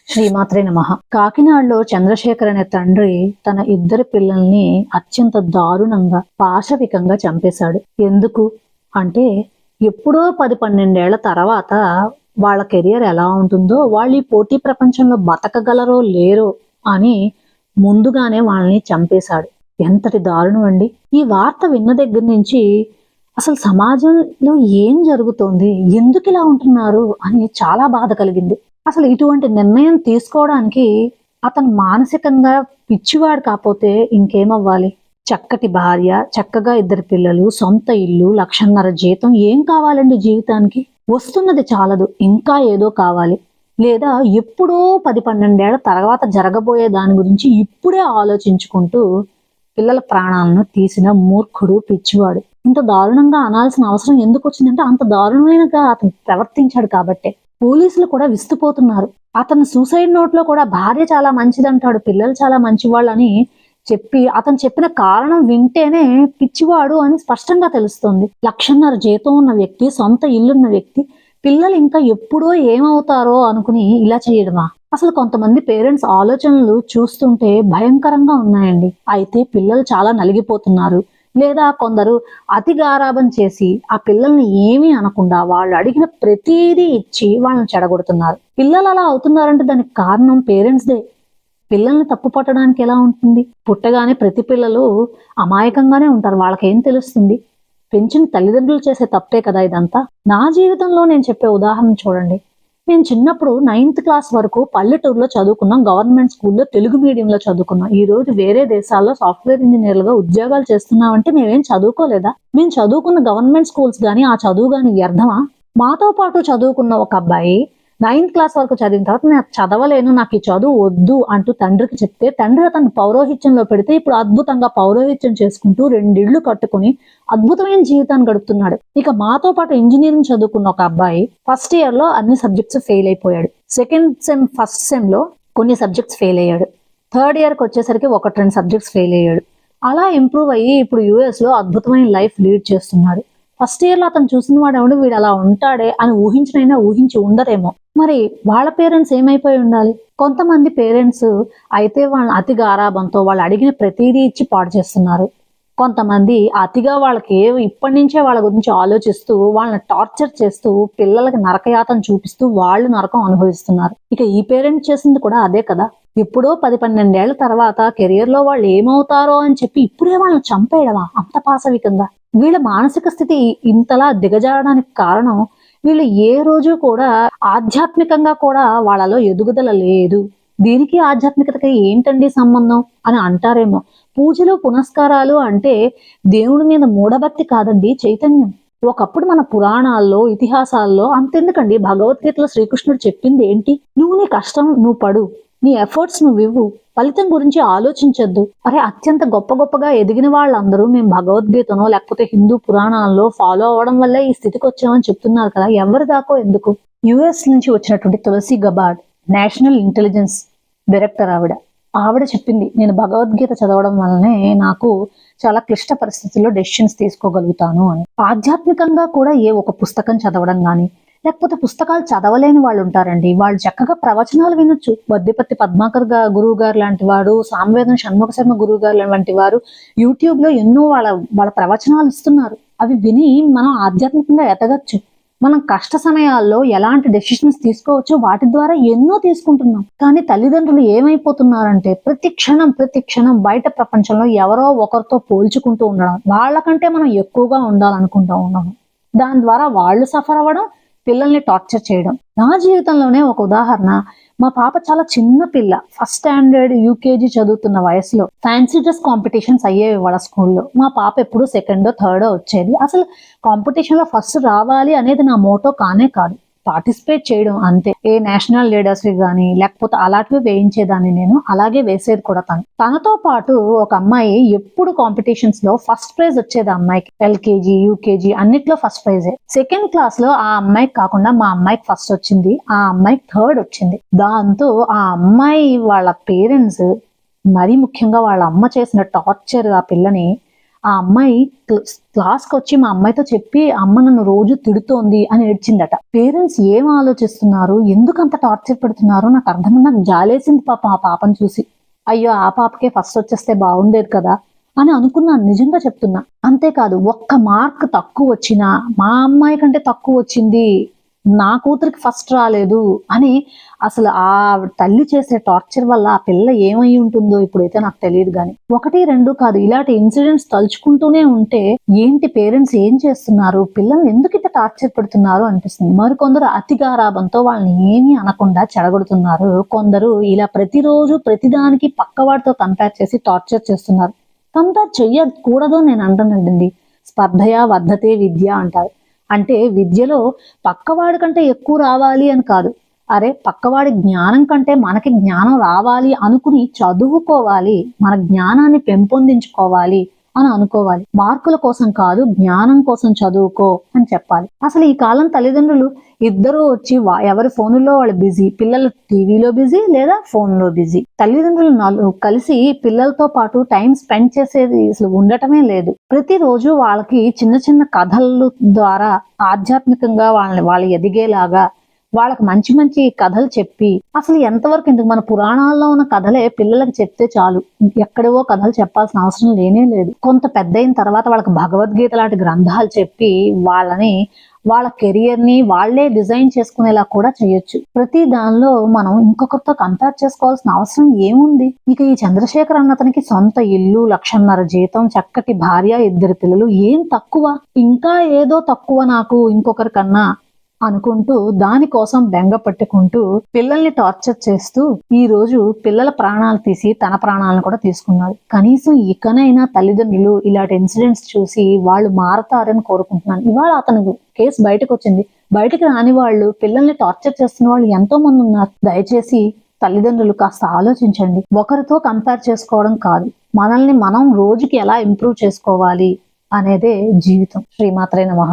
శ్రీమాత్రే నమః. కాకినాడలో చంద్రశేఖర్ అనే తండ్రి తన ఇద్దరు పిల్లల్ని అత్యంత దారుణంగా పాశవికంగా చంపేశాడు. ఎందుకు అంటే ఎప్పుడో 10-12 ఏళ్ల తర్వాత వాళ్ళ కెరియర్ ఎలా ఉంటుందో, వాళ్ళు ఈ పోటీ ప్రపంచంలో బతకగలరో లేరో అని ముందుగానే వాళ్ళని చంపేశాడు. ఎంతటి దారుణం అండి! ఈ వార్త విన్న దగ్గర నుంచి అసలు సమాజంలో ఏం జరుగుతోంది, ఎందుకు ఇలా ఉంటున్నారు అని చాలా బాధ కలిగింది. అసలు ఇటువంటి నిర్ణయం తీసుకోవడానికి అతను మానసికంగా పిచ్చివాడు కాకపోతే ఇంకేమవ్వాలి? చక్కటి భార్య, చక్కగా ఇద్దరు పిల్లలు, సొంత ఇల్లు, 1,50,000 జీతం ఏం కావాలండి జీవితానికి? వస్తున్నది చాలదు, ఇంకా ఏదో కావాలి. లేదా ఎప్పుడో 10-12 ఏళ్ల తర్వాత జరగబోయే దాని గురించి ఇప్పుడే ఆలోచించుకుంటూ పిల్లల ప్రాణాలను తీసిన మూర్ఖుడు, పిచ్చివాడు. ఇంత దారుణంగా అనాల్సిన అవసరం ఎందుకు వచ్చిందంటే అంత దారుణమైనగా అతను ప్రవర్తించాడు కాబట్టే. పోలీసులు కూడా విస్తుపోతున్నారు. అతను సూసైడ్ నోట్ లో కూడా భార్య చాలా మంచిదంటాడు, పిల్లలు చాలా మంచివాళ్ళని చెప్పి అతను చెప్పిన కారణం వింటేనే పిచ్చివాడు అని స్పష్టంగా తెలుస్తుంది. 1,50,000 జీతం ఉన్న వ్యక్తి, సొంత ఇల్లున్న వ్యక్తి, పిల్లలు ఇంకా ఎప్పుడో ఏమవుతారో అనుకుని ఇలా చేయడమా? అసలు కొంతమంది పేరెంట్స్ ఆలోచనలు చూస్తుంటే భయంకరంగా ఉన్నాయండి. అయితే పిల్లలు చాలా నలిగిపోతున్నారు. లేదా కొందరు అతి గారాబం చేసి ఆ పిల్లల్ని ఏమీ అనకుండా వాళ్ళు అడిగిన ప్రతిదీ ఇచ్చి వాళ్ళని చెడగొడుతున్నారు. పిల్లలు అలా అవుతున్నారంటే దానికి కారణం పేరెంట్స్దే. పిల్లల్ని తప్పు పట్టడానికి ఎలా ఉంటుంది? పుట్టగానే ప్రతి పిల్లలు అమాయకంగానే ఉంటారు. వాళ్ళకేం తెలుస్తుంది? పెంచిన తల్లిదండ్రులు చేసే తప్పే కదా ఇదంతా. నా జీవితంలో నేను చెప్పే ఉదాహరణ చూడండి. నేను చిన్నప్పుడు 9th క్లాస్ వరకు పల్లెటూరులో చదువుకున్నాం. గవర్నమెంట్ స్కూల్లో తెలుగు మీడియంలో చదువుకున్నాం. ఈ రోజు వేరే దేశాల్లో సాఫ్ట్వేర్ ఇంజనీర్లుగా ఉద్యోగాలు చేస్తున్నామంటే మేమేం చదువుకోలేదా? మేము చదువుకున్న గవర్నమెంట్ స్కూల్స్ గానీ ఆ చదువు గానీ వ్యర్థమా? మాతో పాటు చదువుకున్న ఒక అబ్బాయి 9th క్లాస్ వరకు చదివిన తర్వాత నేను చదవలేను, నాకు ఈ చదువు వద్దు అంటూ తండ్రికి చెప్తే తండ్రి అతను పౌరోహిత్యంలో పెడితే ఇప్పుడు అద్భుతంగా పౌరోహిత్యం చేసుకుంటూ 2 ఇళ్ళు కట్టుకుని అద్భుతమైన జీవితాన్ని గడుపుతున్నాడు. ఇక మాతో పాటు ఇంజనీరింగ్ చదువుకున్న ఒక అబ్బాయి ఫస్ట్ ఇయర్ లో అన్ని సబ్జెక్ట్స్ ఫెయిల్ అయిపోయాడు. సెకండ్ సెమ్, ఫస్ట్ సెమ్ లో కొన్ని సబ్జెక్ట్స్ ఫెయిల్ అయ్యాడు. థర్డ్ ఇయర్ కి వచ్చేసరికి 1-2 సబ్జెక్ట్స్ ఫెయిల్ అయ్యాడు. అలా ఇంప్రూవ్ అయ్యి ఇప్పుడు యుఎస్ లో అద్భుతమైన లైఫ్ లీడ్ చేస్తున్నాడు. ఫస్ట్ ఇయర్ లో అతను చూసిన వాడు వీడు అలా ఉంటాడే అని ఊహించినైనా ఊహించి ఉండరేమో. మరి వాళ్ళ పేరెంట్స్ ఏమైపోయి ఉండాలి? కొంతమంది పేరెంట్స్ అయితే వాళ్ళ అతి గారాబంతో వాళ్ళు అడిగిన ప్రతిదీ ఇచ్చి పాడు చేస్తున్నారు. కొంతమంది అతిగా వాళ్ళకి ఇప్పటి నుంచే వాళ్ళ గురించి ఆలోచిస్తూ వాళ్ళని టార్చర్ చేస్తూ పిల్లలకి నరకయాతన చూపిస్తూ వాళ్ళు నరకం అనుభవిస్తున్నారు. ఇక ఈ పేరెంట్స్ చేసింది కూడా అదే కదా. ఎప్పుడో 10-12 ఏళ్ల తర్వాత కెరియర్ లో వాళ్ళు ఏమవుతారో అని చెప్పి ఇప్పుడే వాళ్ళని చంపేయడమా అంత పాశవికంగా? వీళ్ళ మానసిక స్థితి ఇంతలా దిగజారడానికి కారణం వీళ్ళు ఏ రోజు కూడా ఆధ్యాత్మికంగా కూడా వాళ్ళలో ఎదుగుదల లేదు. దీనికి ఆధ్యాత్మికతకి ఏంటండి సంబంధం అని అంటారేమో. పూజలు పునస్కారాలు అంటే దేవుడి మీద మూఢభక్తి కాదండి, చైతన్యం. ఒకప్పుడు మన పురాణాల్లో, ఇతిహాసాల్లో అంతెందుకండి, భగవద్గీతలో శ్రీకృష్ణుడు చెప్పింది ఏంటి? నువ్వు నీ కష్టం నువ్వు పడు, నీ ఎఫర్ట్స్ నువ్వు ఇవ్వు, ఫలితం గురించి ఆలోచించొద్దు. అరే అత్యంత గొప్ప గొప్పగా ఎదిగిన వాళ్ళందరూ మేము భగవద్గీతనో లేకపోతే హిందూ పురాణాల్లో ఫాలో అవ్వడం వల్లే ఈ స్థితికి వచ్చామని చెప్తున్నారు కదా. ఎవరి దాకో ఎందుకు? యుఎస్ నుంచి వచ్చినటువంటి Tulsi Gabbard, national intelligence director ఆవిడ చెప్పింది, నేను భగవద్గీత చదవడం వల్లనే నాకు చాలా క్లిష్ట పరిస్థితుల్లో డెసిషన్స్ తీసుకోగలుగుతాను అని. ఆధ్యాత్మికంగా కూడా ఏ ఒక పుస్తకం చదవడం గాని లేకపోతే పుస్తకాలు చదవలేని వాళ్ళు ఉంటారండి. వాళ్ళు చక్కగా ప్రవచనాలు వినొచ్చు. వద్దిపత్తి పద్మాకర్ గురువు గారు లాంటి వాడు, సామవేదం షణ్ముఖ శర్మ గురువు గారు వంటి వారు యూట్యూబ్ లో ఎన్నో వాళ్ళ ప్రవచనాలు ఇస్తున్నారు. అవి విని మనం ఆధ్యాత్మికంగా ఎదగచ్చు. మనం కష్ట సమయాల్లో ఎలాంటి డెసిషన్స్ తీసుకోవచ్చో వాటి ద్వారా ఎన్నో తీసుకుంటున్నాం. కానీ తల్లిదండ్రులు ఏమైపోతున్నారంటే ప్రతి క్షణం బయట ప్రపంచంలో ఎవరో ఒకరితో పోల్చుకుంటూ ఉండడం, వాళ్ళకంటే మనం ఎక్కువగా ఉండాలనుకుంటూ ఉన్నాము. దాని ద్వారా వాళ్ళు సఫర్ అవ్వడం, పిల్లల్ని టార్చర్ చేయడం. నా జీవితంలోనే ఒక ఉదాహరణ. మా పాప చాలా చిన్న పిల్ల, ఫస్ట్ స్టాండర్డ్ యూకేజీ చదువుతున్న వయసులో ఫ్యాన్సీ డ్రెస్ కాంపిటీషన్స్ అయ్యేవి వాళ్ళ స్కూల్లో. మా పాప ఎప్పుడు సెకండో థర్డో వచ్చేది. అసలు కాంపిటీషన్ లో ఫస్ట్ రావాలి అనేది నా మోటో కానే కాదు, పార్టిసిపేట్ చేయడం అంతే. ఏ నేషనల్ లీడర్స్ గానీ లేకపోతే అలాంటివి వేయించేదాన్ని నేను, అలాగే వేసేది కూడా తనతో పాటు ఒక అమ్మాయి ఎప్పుడు కాంపిటీషన్స్ లో ఫస్ట్ ప్రైజ్ వచ్చేది. ఆ అమ్మాయికి ఎల్కేజీ యూకేజీ అన్నిట్లో ఫస్ట్ ప్రైజే. సెకండ్ క్లాస్ లో ఆ అమ్మాయికి కాకుండా మా అమ్మాయికి ఫస్ట్ వచ్చింది, ఆ అమ్మాయికి థర్డ్ వచ్చింది. దాంతో ఆ అమ్మాయి వాళ్ళ పేరెంట్స్, మరీ ముఖ్యంగా వాళ్ళ అమ్మ చేసిన టార్చర్ ఆ పిల్లని ఆ అమ్మాయి క్లాస్కి వచ్చి మా అమ్మాయితో చెప్పి అమ్మ నన్ను రోజు తిడుతోంది అని ఏడ్చిందట. పేరెంట్స్ ఏం ఆలోచిస్తున్నారు, ఎందుకు అంత టార్చర్ పెడుతున్నారు నాకు అర్థం. నాకు జాలేసింది పాపం ఆ పాపను చూసి. అయ్యో ఆ పాపకే ఫస్ట్ వచ్చేస్తే బాగుండేది కదా అని అనుకున్నాను, నిజంగా చెప్తున్నా. అంతేకాదు, ఒక్క మార్క్ తక్కువ వచ్చినా మా అమ్మాయి కంటే తక్కువ వచ్చింది, నా కూతురికి ఫస్ట్ రాలేదు అని అసలు ఆ తల్లి చేసే టార్చర్ వల్ల ఆ పిల్ల ఏమై ఉంటుందో ఇప్పుడైతే నాకు తెలియదు. కానీ ఒకటి రెండు కాదు, ఇలాంటి ఇన్సిడెంట్స్ తలుచుకుంటూనే ఉంటే ఏంటి పేరెంట్స్ ఏం చేస్తున్నారు, పిల్లల్ని ఎందుకు ఇట్లా టార్చర్ పెడుతున్నారు అనిపిస్తుంది. మరికొందరు అతి గారాబంతో వాళ్ళని ఏమీ అనకుండా చెడగొడుతున్నారు. కొందరు ఇలా ప్రతిరోజు ప్రతిదానికి పక్కవాడితో కంపేర్ చేసి టార్చర్ చేస్తున్నారు. కంపేర్ చెయ్యకూడదు నేను అంటున్నానండి. స్పర్ధయా వర్ధతే విద్య అంటారు. అంటే విద్యలో పక్కవాడి కంటే ఎక్కువ రావాలి అని కాదు. అరే పక్కవాడి జ్ఞానం కంటే మనకి జ్ఞానం రావాలి అనుకుని చదువుకోవాలి, మన జ్ఞానాన్ని పెంపొందించుకోవాలి అని అనుకోవాలి. మార్కుల కోసం కాదు, జ్ఞానం కోసం చదువుకో అని చెప్పాలి. అసలు ఈ కాలం తల్లిదండ్రులు ఇద్దరు వచ్చి ఎవరి ఫోనుల్లో వాళ్ళు బిజీ, పిల్లలు టీవీలో బిజీ లేదా ఫోన్లో బిజీ. తల్లిదండ్రులు కలిసి పిల్లలతో పాటు టైం స్పెండ్ చేసేది అసలు ఉండటమే లేదు. ప్రతిరోజు వాళ్ళకి చిన్న చిన్న కథల ద్వారా ఆధ్యాత్మికంగా వాళ్ళు ఎదిగేలాగా వాళ్ళకి మంచి మంచి కథలు చెప్పి, అసలు ఎంతవరకు ఎందుకు మన పురాణాల్లో ఉన్న కథలే పిల్లలకి చెప్తే చాలు, ఎక్కడవో కథలు చెప్పాల్సిన అవసరం లేనే లేదు. కొంత పెద్ద అయిన తర్వాత వాళ్ళకి భగవద్గీత లాంటి గ్రంథాలు చెప్పి వాళ్ళ కెరియర్ ని వాళ్లే డిజైన్ చేసుకునేలా కూడా చేయొచ్చు. ప్రతి దానిలో మనం ఇంకొకరితో కంపేర్ చేసుకోవాల్సిన అవసరం ఏముంది. ఇక ఈ చంద్రశేఖర్ అన్నతనికి సొంత ఇల్లు, 1,00,000 జీతం, చక్కటి భార్య, 2 పిల్లలు, ఏం తక్కువ, ఇంకా ఏదో తక్కువ నాకు ఇంకొకరి కన్నా అనుకుంటూ దానికోసం బెంగ పట్టుకుంటూ పిల్లల్ని టార్చర్ చేస్తూ ఈ రోజు పిల్లల ప్రాణాలు తీసి తన ప్రాణాలను కూడా తీసుకున్నాడు. కనీసం ఇకనైనా తల్లిదండ్రులు ఇలాంటి ఇన్సిడెంట్స్ చూసి వాళ్ళు మారతారని కోరుకుంటున్నాను. ఇవాళ అతను కేసు బయటకు వచ్చింది, బయటకు రాని వాళ్ళు, పిల్లల్ని టార్చర్ చేస్తున్న వాళ్ళు ఎంతో మంది ఉన్నారు. దయచేసి తల్లిదండ్రులు కాస్త ఆలోచించండి. ఒకరితో కంపేర్ చేసుకోవడం కాదు, మనల్ని మనం రోజుకి ఎలా ఇంప్రూవ్ చేసుకోవాలి అనేదే జీవితం. శ్రీమాత్రే నమః.